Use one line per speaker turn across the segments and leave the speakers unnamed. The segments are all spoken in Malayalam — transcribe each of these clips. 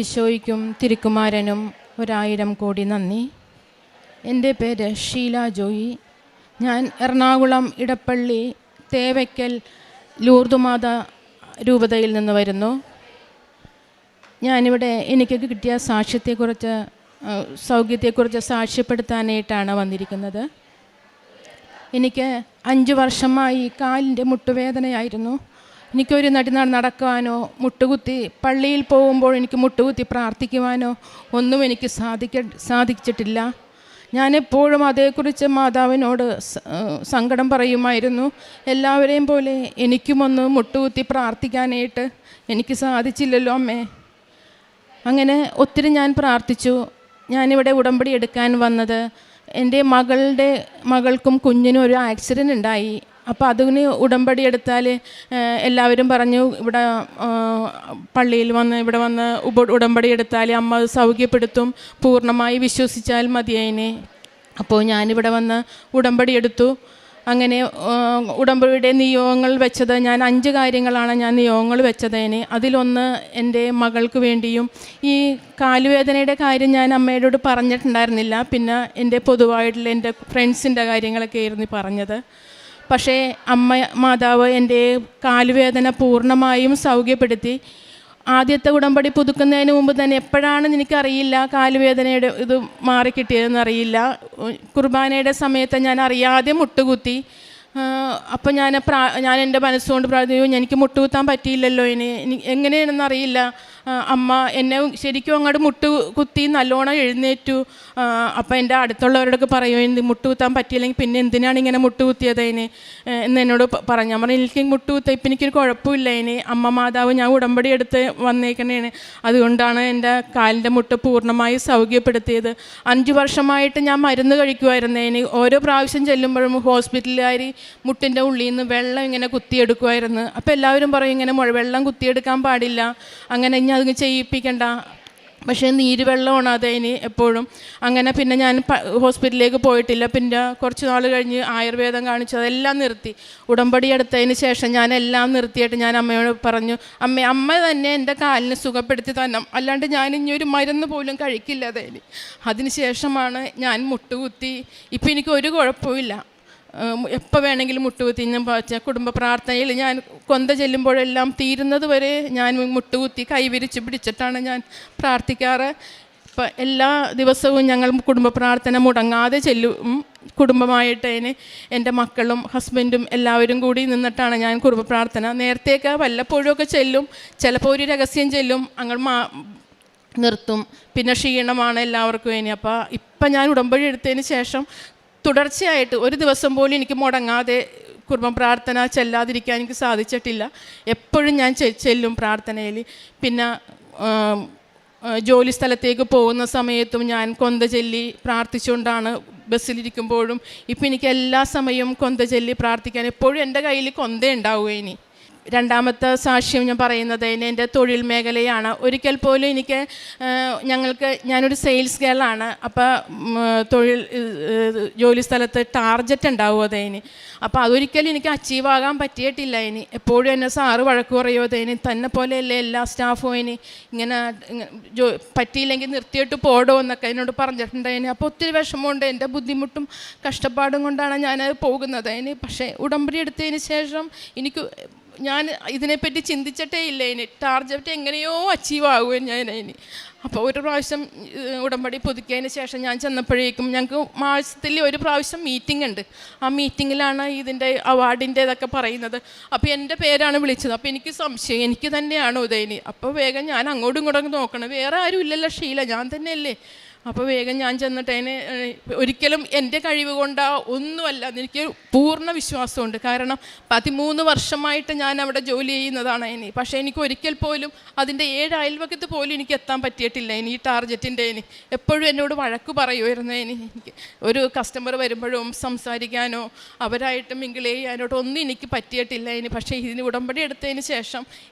ഈശോയ്ക്കും തിരുക്കുമാരനും 1000 കോടി നന്ദി. എൻ്റെ പേര് ഷീല ജോയി. ഞാൻ എറണാകുളം ഇടപ്പള്ളി തേവയ്ക്കൽ ലൂർദുമാത രൂപതയിൽ നിന്ന് വരുന്നു. ഞാനിവിടെ എനിക്ക് കിട്ടിയ സൗഖ്യത്തെക്കുറിച്ച് സാക്ഷ്യപ്പെടുത്താനായിട്ടാണ് വന്നിരിക്കുന്നത്. എനിക്ക് 5 വർഷമായി കാലിൻ്റെ മുട്ടുവേദനയായിരുന്നു. എനിക്കൊരു നടക്കാനോ മുട്ടുകുത്തി പള്ളിയിൽ പോകുമ്പോൾ എനിക്ക് മുട്ടുകുത്തി പ്രാർത്ഥിക്കുവാനോ ഒന്നും എനിക്ക് സാധിച്ചിട്ടില്ല. ഞാനെപ്പോഴും അതേക്കുറിച്ച് മാതാവിനോട് സങ്കടം പറയുമായിരുന്നു. എല്ലാവരെയും പോലെ എനിക്കുമൊന്ന് മുട്ടുകുത്തി പ്രാർത്ഥിക്കാനായിട്ട് എനിക്ക് സാധിച്ചില്ലല്ലോ അമ്മേ. അങ്ങനെ ഒത്തിരി ഞാൻ പ്രാർത്ഥിച്ചു. ഞാനിവിടെ ഉടമ്പടി എടുക്കാൻ വന്നത് എൻ്റെ മകൾക്കും കുഞ്ഞിനും ഒരു ആക്സിഡൻ്റ് ഉണ്ടായി. അപ്പോൾ അതിന് ഉടമ്പടി എടുത്താൽ എല്ലാവരും പറഞ്ഞു ഇവിടെ പള്ളിയിൽ ഇവിടെ വന്ന് ഉടമ്പടി എടുത്താൽ അമ്മ സൗഖ്യപ്പെടുത്തും, പൂർണ്ണമായി വിശ്വസിച്ചാൽ മതിയതിനെ. അപ്പോൾ ഞാനിവിടെ വന്ന് ഉടമ്പടി എടുത്തു. അങ്ങനെ ഉടമ്പടിയുടെ നിയോഗങ്ങൾ വെച്ചത് ഞാൻ 5 കാര്യങ്ങളാണ് ഞാൻ നിയോഗങ്ങൾ വെച്ചതിന്. അതിലൊന്ന് എൻ്റെ മകൾക്ക് വേണ്ടിയും ഈ കാലുവേദനയുടെ കാര്യം ഞാൻ അമ്മയോട് പറഞ്ഞിട്ടുണ്ടായിരുന്നില്ല. പിന്നെ എൻ്റെ പൊതുവായിട്ടുള്ള എൻ്റെ ഫ്രണ്ട്സിൻ്റെ കാര്യങ്ങളൊക്കെ ആയിരുന്നു പറഞ്ഞത്. പക്ഷേ മാതാവ് എൻ്റെ കാലുവേദന പൂർണ്ണമായും സൗഖ്യപ്പെടുത്തി. ആദ്യത്തെ ഉടമ്പടി പുതുക്കുന്നതിന് മുമ്പ് തന്നെ എപ്പോഴാണെന്ന് എനിക്കറിയില്ല കാലുവേദനയുടെ ഇത് മാറിക്കിട്ടിയതെന്നറിയില്ല. കുർബാനയുടെ സമയത്ത് ഞാൻ അറിയാതെ മുട്ടുകുത്തി. അപ്പോൾ ഞാൻ എൻ്റെ മനസ്സുകൊണ്ട് പ്രാർത്ഥിച്ചു, എനിക്ക് മുട്ടുകുത്താൻ പറ്റിയില്ലല്ലോ, ഇനി എങ്ങനെയാണെന്നറിയില്ല. അമ്മ എന്നെ ശരിക്കും അങ്ങോട്ട് മുട്ടുകുത്തി നല്ലോണം എഴുന്നേറ്റു. അപ്പോൾ എൻ്റെ അടുത്തുള്ളവരോടൊക്കെ പറയുമോ മുട്ടുകുത്താൻ പറ്റിയില്ലെങ്കിൽ പിന്നെ എന്തിനാണ് ഇങ്ങനെ മുട്ടുകുത്തിയത് എന്ന് എന്നോട് പറഞ്ഞു. പറഞ്ഞു എനിക്ക് മുട്ടുകുത്താൻ ഇപ്പം എനിക്കൊരു കുഴപ്പമില്ല. അമ്മ മാതാവ് ഞാൻ ഉടമ്പടി എടുത്ത് വന്നേക്കണേന്, അതുകൊണ്ടാണ് എൻ്റെ കാലിൻ്റെ മുട്ട് പൂർണ്ണമായി സൗഖ്യപ്പെടുത്തിയത്. 5 വർഷമായിട്ട് ഞാൻ മരുന്ന് കഴിക്കുമായിരുന്നു. ഓരോ പ്രാവശ്യം ചെല്ലുമ്പോഴും ഹോസ്പിറ്റലുകാർ മുട്ടിൻ്റെ ഉള്ളിൽ നിന്ന് വെള്ളം ഇങ്ങനെ കുത്തിയെടുക്കുമായിരുന്നു. അപ്പോൾ എല്ലാവരും പറയും ഇങ്ങനെ വെള്ളം കുത്തിയെടുക്കാൻ പാടില്ല, അങ്ങനെ ഇനി അത് ചെയ്യിപ്പിക്കണ്ട. പക്ഷേ നീര് വെള്ളമാണ് അതിന് എപ്പോഴും. അങ്ങനെ പിന്നെ ഞാൻ ഹോസ്പിറ്റലിലേക്ക് പോയിട്ടില്ല. പിന്നെ കുറച്ച് നാൾ കഴിഞ്ഞ് ആയുർവേദം കാണിച്ചു, അതെല്ലാം നിർത്തി. ഉടമ്പടി എടുത്തതിന് ശേഷം ഞാൻ എല്ലാം നിർത്തിയിട്ട് ഞാൻ അമ്മയോട് പറഞ്ഞു, അമ്മ തന്നെ എൻ്റെ കാലിന് സുഖപ്പെടുത്തി തന്നെ, അല്ലാണ്ട് ഞാൻ ഇനി ഒരു മരുന്ന് പോലും കഴിക്കില്ല അതിന്. അതിന് ശേഷമാണ് ഞാൻ മുട്ടുകുത്തി. ഇപ്പം എനിക്ക് ഒരു കുഴപ്പമില്ല. എപ്പോൾ വേണമെങ്കിലും മുട്ടുകുത്തി. ഞാൻ കുടുംബ പ്രാർത്ഥനയിൽ ഞാൻ കൊന്ത ചെല്ലുമ്പോഴെല്ലാം തീരുന്നത് വരെ ഞാൻ മുട്ടുകുത്തി കൈവിരിച്ച് പിടിച്ചിട്ടാണ് ഞാൻ പ്രാർത്ഥിക്കാറ്. ഇപ്പം എല്ലാ ദിവസവും ഞങ്ങൾ കുടുംബ പ്രാർത്ഥന മുടങ്ങാതെ ചെല്ലും. കുടുംബമായിട്ട് എൻ്റെ മക്കളും ഹസ്ബൻഡും എല്ലാവരും കൂടി നിന്നിട്ടാണ് ഞാൻ കുടുംബ പ്രാർത്ഥന. നേരത്തെയൊക്കെ വല്ലപ്പോഴുമൊക്കെ ചെല്ലും, ചിലപ്പോൾ ഒരു രഹസ്യം ചെല്ലും, അങ്ങ് നിർത്തും. പിന്നെ ക്ഷീണമാണ് എല്ലാവർക്കും അപ്പോൾ ഇപ്പം ഞാൻ ഉടമ്പടി എടുത്തതിന് ശേഷം തുടർച്ചയായിട്ട് ഒരു ദിവസം പോലും എനിക്ക് മുടങ്ങാതെ കുർബാന പ്രാർത്ഥന ചെല്ലാതിരിക്കാൻ എനിക്ക് സാധിച്ചിട്ടില്ല. എപ്പോഴും ഞാൻ ചെല്ലും പ്രാർത്ഥനയിൽ. പിന്നെ ജോലി സ്ഥലത്തേക്ക് പോകുന്ന സമയത്തും ഞാൻ കൊന്ത ചൊല്ലി പ്രാർത്ഥിച്ചുകൊണ്ടാണ് ബസ്സിലിരിക്കുമ്പോഴും. ഇപ്പം എനിക്ക് എല്ലാ സമയവും കൊന്ത ചൊല്ലി പ്രാർത്ഥിക്കാൻ എപ്പോഴും എൻ്റെ കയ്യിൽ കൊന്ത ഉണ്ടാവുക. രണ്ടാമത്തെ സാക്ഷ്യം ഞാൻ പറയുന്നത് എൻ്റെ തൊഴിൽ മേഖലയാണ്. ഒരിക്കൽ പോലും എനിക്ക് ഞാനൊരു സെയിൽസ് ഗേളാണ്. അപ്പോൾ ജോലി സ്ഥലത്ത് ടാർജറ്റ് ഉണ്ടാവും അപ്പോൾ അതൊരിക്കലും എനിക്ക് അച്ചീവ് ആകാൻ പറ്റിയിട്ടില്ല. എപ്പോഴും എന്നെ സാറ് വഴക്ക് പറയുമോ തന്നെ പോലെയല്ലേ എല്ലാ സ്റ്റാഫും ഇങ്ങനെ പറ്റിയില്ലെങ്കിൽ നിർത്തിയിട്ട് പോടോ എന്നൊക്കെ എന്നോട് പറഞ്ഞിട്ടുണ്ട്. അപ്പോൾ ഒത്തിരി വിഷമമുണ്ട്, എൻ്റെ ബുദ്ധിമുട്ടും കഷ്ടപ്പാടും കൊണ്ടാണ് ഞാനത് പോകുന്നത്. പക്ഷേ ഉടമ്പടി എടുത്തതിന് ശേഷം ഞാൻ ഇതിനെപ്പറ്റി ചിന്തിച്ചിട്ടേ ഇല്ല. ടാർജറ്റ് എങ്ങനെയോ അച്ചീവ് ആകും ഞാൻ. അപ്പോൾ ഒരു പ്രാവശ്യം ഉടമ്പടി പുതുക്കിയതിന് ശേഷം ഞാൻ ചെന്നപ്പോഴേക്കും ഞങ്ങൾക്ക് മാസത്തിൽ ഒരു പ്രാവശ്യം മീറ്റിംഗ് ഉണ്ട്. ആ മീറ്റിങ്ങിലാണ് ഇതിൻ്റെ അവാർഡിൻ്റെ ഇതൊക്കെ പറയുന്നത്. അപ്പോൾ എൻ്റെ പേരാണ് വിളിച്ചത്. അപ്പോൾ എനിക്ക് സംശയം എനിക്ക് തന്നെയാണോ ഇതേനി. അപ്പോൾ വേഗം ഞാൻ അങ്ങോട്ടും ഇങ്ങോട്ടും നോക്കണം, വേറെ ആരും ഇല്ലല്ലോ ഷീല, ഞാൻ തന്നെയല്ലേ. അപ്പോൾ വേഗം ഞാൻ ചെന്നിട്ട് ഒരിക്കലും എൻ്റെ കഴിവ് കൊണ്ടാ ഒന്നുമല്ല, എനിക്ക് പൂർണ്ണ വിശ്വാസമുണ്ട്. കാരണം 13 വർഷമായിട്ട് ഞാൻ അവിടെ ജോലി ചെയ്യുന്നതാണ്. പക്ഷേ എനിക്ക് ഒരിക്കൽ പോലും അതിൻ്റെ 7 അയൽവക്കത്ത് പോലും എനിക്ക് എത്താൻ പറ്റിയിട്ടില്ല. ഈ ടാർജറ്റിൻ്റെ എപ്പോഴും എന്നോട് വഴക്ക് പറയുമായിരുന്നു. എനിക്ക് ഒരു കസ്റ്റമർ വരുമ്പോഴും സംസാരിക്കാനോ അവരായിട്ട് മിങ്കിൾ ചെയ്യാനോട്ടോ ഒന്നും എനിക്ക് പറ്റിയിട്ടില്ല. പക്ഷേ ഇതിന് ഉടമ്പടി എടുത്തതിന് ശേഷം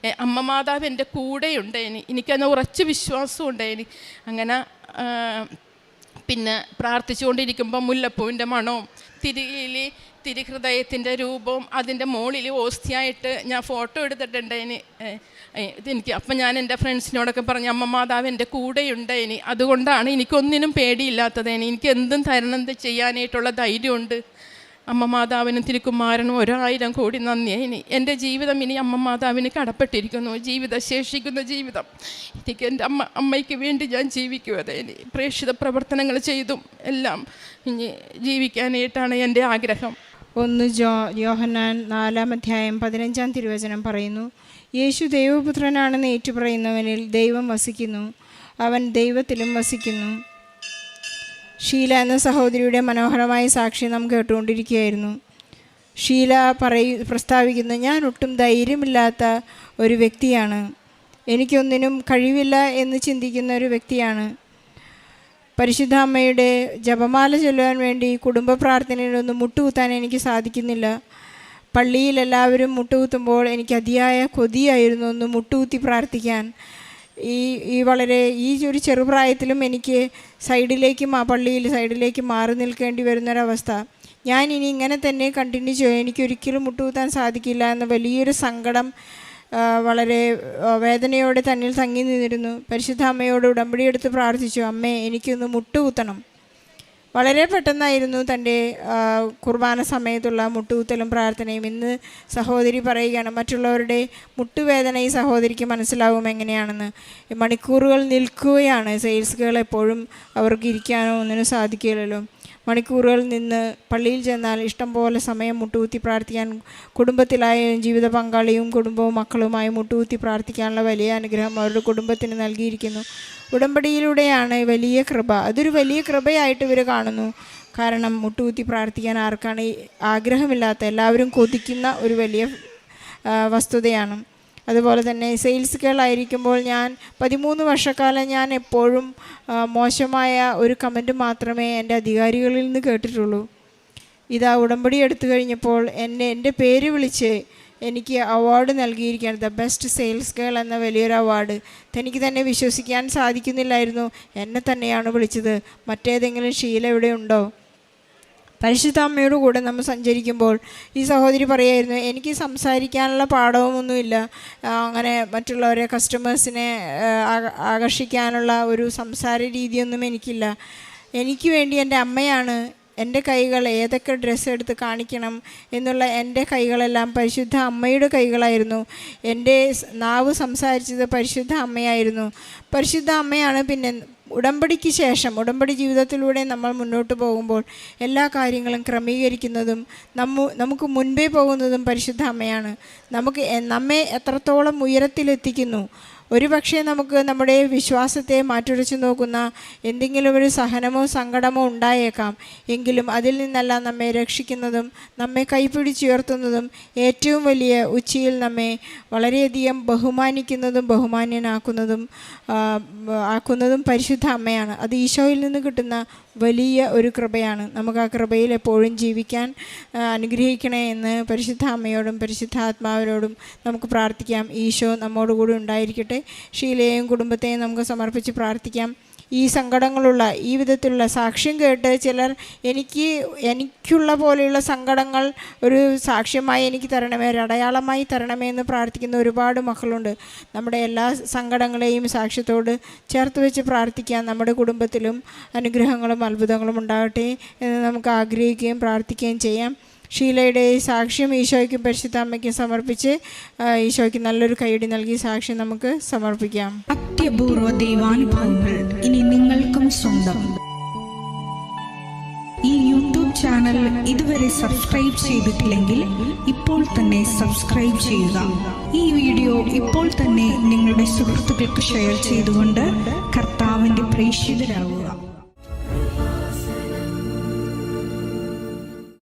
അമ്മ മാതാവ് എൻ്റെ കൂടെയുണ്ട്. എനിക്കതിന് ഉറച്ച വിശ്വാസമുണ്ട്. അങ്ങനെ പിന്നെ പ്രാർത്ഥിച്ചുകൊണ്ടിരിക്കുമ്പോൾ മുല്ലപ്പൂവിൻ്റെ മണവും തിരുഹൃദയത്തിൻ്റെ രൂപവും അതിൻ്റെ മുകളിൽ ഓസ്തിയായിട്ട് ഞാൻ ഫോട്ടോ എടുത്തിട്ടുണ്ട്. ഇതെനിക്ക് അപ്പം ഞാൻ എൻ്റെ ഫ്രണ്ട്സിനോടൊക്കെ പറഞ്ഞു, അമ്മ മാതാവ് എൻ്റെ കൂടെയുണ്ട്. അതുകൊണ്ടാണ് എനിക്കൊന്നിനും പേടിയില്ലാത്തത്. എനിക്ക് എന്തും തരണം ചെയ്യാനായിട്ടുള്ള ധൈര്യമുണ്ട്. അമ്മ മാതാവിനും തിരുക്കുമാരനും 1000 കോടി നന്ദി. എൻ്റെ ജീവിതം ഇനി അമ്മ മാതാവിന് കടപ്പെട്ടിരിക്കുന്നു. ശേഷിക്കുന്ന ജീവിതം എനിക്ക് എൻ്റെ അമ്മയ്ക്ക് വേണ്ടി ഞാൻ ജീവിക്കുവത്. പ്രേക്ഷിത പ്രവർത്തനങ്ങൾ ചെയ്തും എല്ലാം ഇനി ജീവിക്കാനായിട്ടാണ് എൻ്റെ ആഗ്രഹം.
1 യോഹന്നാൻ 4:15 തിരുവചനം പറയുന്നു, യേശു ദൈവപുത്രനാണെന്ന് ഏറ്റുപറയുന്നവനിൽ ദൈവം വസിക്കുന്നു, അവൻ ദൈവത്തിലും വസിക്കുന്നു. ഷീല എന്ന സഹോദരിയുടെ മനോഹരമായ സാക്ഷി നാം കേട്ടുകൊണ്ടിരിക്കുകയായിരുന്നു. ഷീല പ്രസ്താവിക്കുന്നു, ഞാൻ ഒട്ടും ധൈര്യമില്ലാത്ത ഒരു വ്യക്തിയാണ്, എനിക്കൊന്നിനും കഴിവില്ല എന്ന് ചിന്തിക്കുന്ന ഒരു വ്യക്തിയാണ്. പരിശുദ്ധ അമ്മയുടെ ജപമാല ചൊല്ലുവാൻ വേണ്ടി കുടുംബ പ്രാർത്ഥനയിലൊന്നും മുട്ടുകുത്താൻ എനിക്ക് സാധിക്കുന്നില്ല. പള്ളിയിൽ എല്ലാവരും മുട്ടുകുത്തുമ്പോൾ എനിക്ക് അതിയായ കൊതിയായിരുന്നു ഒന്ന് മുട്ടുകുത്തി പ്രാർത്ഥിക്കാൻ. ഈ ഒരു ചെറുപ്രായത്തിലും എനിക്ക് പള്ളിയിൽ സൈഡിലേക്ക് മാറി നിൽക്കേണ്ടി വരുന്നൊരവസ്ഥ. ഞാൻ ഇനി ഇങ്ങനെ തന്നെ കണ്ടിന്യൂ ചെയ്യും, എനിക്കൊരിക്കലും മുട്ടുകുത്താൻ സാധിക്കില്ല എന്ന വലിയൊരു സങ്കടം വളരെ വേദനയോടെ തന്നിൽ തങ്ങി നിന്നിരുന്നു. പരിശുദ്ധ അമ്മയോട് ഉടമ്പടിയെടുത്ത് പ്രാർത്ഥിച്ചു, അമ്മേ എനിക്കൊന്ന് മുട്ടുകുത്തണം. വളരെ പെട്ടെന്നായിരുന്നു തൻ്റെ കുർബാന സമയത്തുള്ള മുട്ടുകുത്തലും പ്രാർത്ഥനയും. ഇന്ന് സഹോദരി പറയുകയാണ്, മറ്റുള്ളവരുടെ മുട്ടുവേദന ഈ സഹോദരിക്ക് മനസ്സിലാവും എങ്ങനെയാണെന്ന്. മണിക്കൂറുകൾ നിൽക്കുകയാണ്. സെയിൽസ് ഗേൾ എപ്പോഴും അവർക്ക് ഇരിക്കാനോ ഒന്നിനും സാധിക്കില്ലല്ലോ. മണിക്കൂറുകൾ നിന്ന് പള്ളിയിൽ ചെന്നാൽ ഇഷ്ടം പോലെ സമയം മുട്ടുകുത്തി പ്രാർത്ഥിക്കാൻ, കുടുംബത്തിലായ ജീവിത പങ്കാളിയും കുടുംബവും മക്കളുമായി മുട്ടുകുത്തി പ്രാർത്ഥിക്കാനുള്ള വലിയ അനുഗ്രഹം അവരുടെ കുടുംബത്തിന് നൽകിയിരിക്കുന്നു. ഉടമ്പടിയിലൂടെയാണ് വലിയ കൃപ. അതൊരു വലിയ കൃപയായിട്ട് ഇവർ കാണുന്നു. കാരണം മുട്ടുകുത്തി പ്രാർത്ഥിക്കാൻ ആർക്കാണ് ആഗ്രഹമില്ലാത്ത, എല്ലാവരും കൊതിക്കുന്ന ഒരു വലിയ വസ്തുതയാണ്. അതുപോലെ തന്നെ സെയിൽസ് ഗേൾ ആയിരിക്കുമ്പോൾ ഞാൻ 13 വർഷക്കാലം ഞാൻ എപ്പോഴും മോശമായ ഒരു കമൻറ്റ് മാത്രമേ എൻ്റെ അധികാരികളിൽ നിന്ന് കേട്ടിട്ടുള്ളൂ. ഇതാ ഉടമ്പടി എടുത്തു കഴിഞ്ഞപ്പോൾ എൻ്റെ പേര് വിളിച്ച് എനിക്ക് അവാർഡ് നൽകിയിരിക്കുകയാണ്, ദ ബെസ്റ്റ് സെയിൽസ് ഗേൾ എന്ന വലിയൊരു അവാർഡ്. തനിക്ക് തന്നെ വിശ്വസിക്കാൻ സാധിക്കുന്നില്ലായിരുന്നു, എന്നെ തന്നെയാണ് വിളിച്ചത്, മറ്റേതെങ്കിലും ഷീല ഇവിടെ ഉണ്ടോ? പരിശുദ്ധ അമ്മയോട് കൂടെ നമ്മൾ സഞ്ചരിക്കുമ്പോൾ ഈ സഹോദരി പറയായിരുന്നു, എനിക്ക് സംസാരിക്കാനുള്ള പാഠവുമൊന്നുമില്ല, അങ്ങനെ മറ്റുള്ളവരെ കസ്റ്റമേഴ്സിനെ ആകർഷിക്കാനുള്ള ഒരു സംസാര രീതിയൊന്നും എനിക്കില്ല. എനിക്ക് വേണ്ടി എൻ്റെ അമ്മയാണ് എൻ്റെ കൈകൾ ഏതൊക്കെ ഡ്രസ്സ് എടുത്ത് കാണിക്കണം എന്നുള്ള എൻ്റെ കൈകളെല്ലാം പരിശുദ്ധ അമ്മയുടെ കൈകളായിരുന്നു. എൻ്റെ നാവ് സംസാരിച്ചത് പരിശുദ്ധ അമ്മയായിരുന്നു. പരിശുദ്ധ അമ്മയാണ് പിന്നെ ഉടമ്പടിക്ക് ശേഷം, ഉടമ്പടി ജീവിതത്തിലൂടെ നമ്മൾ മുന്നോട്ട് പോകുമ്പോൾ എല്ലാ കാര്യങ്ങളും ക്രമീകരിക്കുന്നതും നമുക്ക് മുൻപേ പോകുന്നതും പരിശുദ്ധ അമ്മയാണ്. നമ്മെ എത്രത്തോളം ഉയരത്തിലെത്തിക്കുന്നു. ഒരുപക്ഷെ നമുക്ക് നമ്മുടെ വിശ്വാസത്തെ മാറ്റുരച്ചു നോക്കുന്ന എന്തെങ്കിലും ഒരു സഹനമോ സങ്കടമോ ഉണ്ടായേക്കാം. എങ്കിലും അതിൽ നിന്നെല്ലാം നമ്മെ രക്ഷിക്കുന്നതും നമ്മെ കൈപിടിച്ചുയർത്തുന്നതും ഏറ്റവും വലിയ ഉച്ചിയിൽ നമ്മെ വളരെയധികം ബഹുമാനിക്കുന്നതും ആക്കുന്നതും പരിശുദ്ധ അമ്മയാണ്. അത് ഈശോയിൽ നിന്ന് കിട്ടുന്ന വലിയ ഒരു കൃപയാണ്. നമുക്ക് ആ കൃപയിൽ എപ്പോഴും ജീവിക്കാൻ അനുഗ്രഹിക്കണേ എന്ന് പരിശുദ്ധ അമ്മയോടും പരിശുദ്ധാത്മാവിനോടും നമുക്ക് പ്രാർത്ഥിക്കാം. ഈശോ നമ്മോടുകൂടി ഉണ്ടായിരിക്കട്ടെ. ഷീലയെയും കുടുംബത്തെയും നമുക്ക് സമർപ്പിച്ച് പ്രാർത്ഥിക്കാം. ഈ സങ്കടങ്ങളുള്ള ഈ വിധത്തിലുള്ള സാക്ഷ്യം കേട്ട് ചിലർ എനിക്കുള്ള പോലെയുള്ള സങ്കടങ്ങൾ ഒരു സാക്ഷ്യമായി എനിക്ക് തരണമേ, ഒരു അടയാളമായി തരണമേ എന്ന് പ്രാർത്ഥിക്കുന്ന ഒരുപാട് മക്കളുണ്ട്. നമ്മുടെ എല്ലാ സങ്കടങ്ങളെയും സാക്ഷ്യത്തോട് ചേർത്ത് വെച്ച് പ്രാർത്ഥിക്കാം. നമ്മുടെ കുടുംബത്തിലും അനുഗ്രഹങ്ങളും അത്ഭുതങ്ങളും ഉണ്ടാകട്ടെ എന്ന് നമുക്ക് ആഗ്രഹിക്കുകയും പ്രാർത്ഥിക്കുകയും ചെയ്യാം. ഷീലയുടെ സാക്ഷ്യം ഈശോയ്ക്കും പരിശുദ്ധ അമ്മയ്ക്കും സമർപ്പിച്ച് ഈശോയ്ക്ക് നല്ലൊരു കൈയടി നൽകി സാക്ഷ്യം നമുക്ക് സമർപ്പിക്കാം.
അത്യപൂർവ ദൈവാനുഭവങ്ങൾ ഇനി നിങ്ങൾക്കും സ്വന്തം. ഈ യൂട്യൂബ് ചാനൽ ഇതുവരെ സബ്സ്ക്രൈബ് ചെയ്തിട്ടില്ലെങ്കിൽ ഇപ്പോൾ തന്നെ സബ്സ്ക്രൈബ് ചെയ്യുക. ഈ വീഡിയോ ഇപ്പോൾ തന്നെ നിങ്ങളുടെ സുഹൃത്തുക്കൾക്ക് ഷെയർ ചെയ്തുകൊണ്ട് കർത്താവിൻ്റെ പ്രേക്ഷിതരാകുക.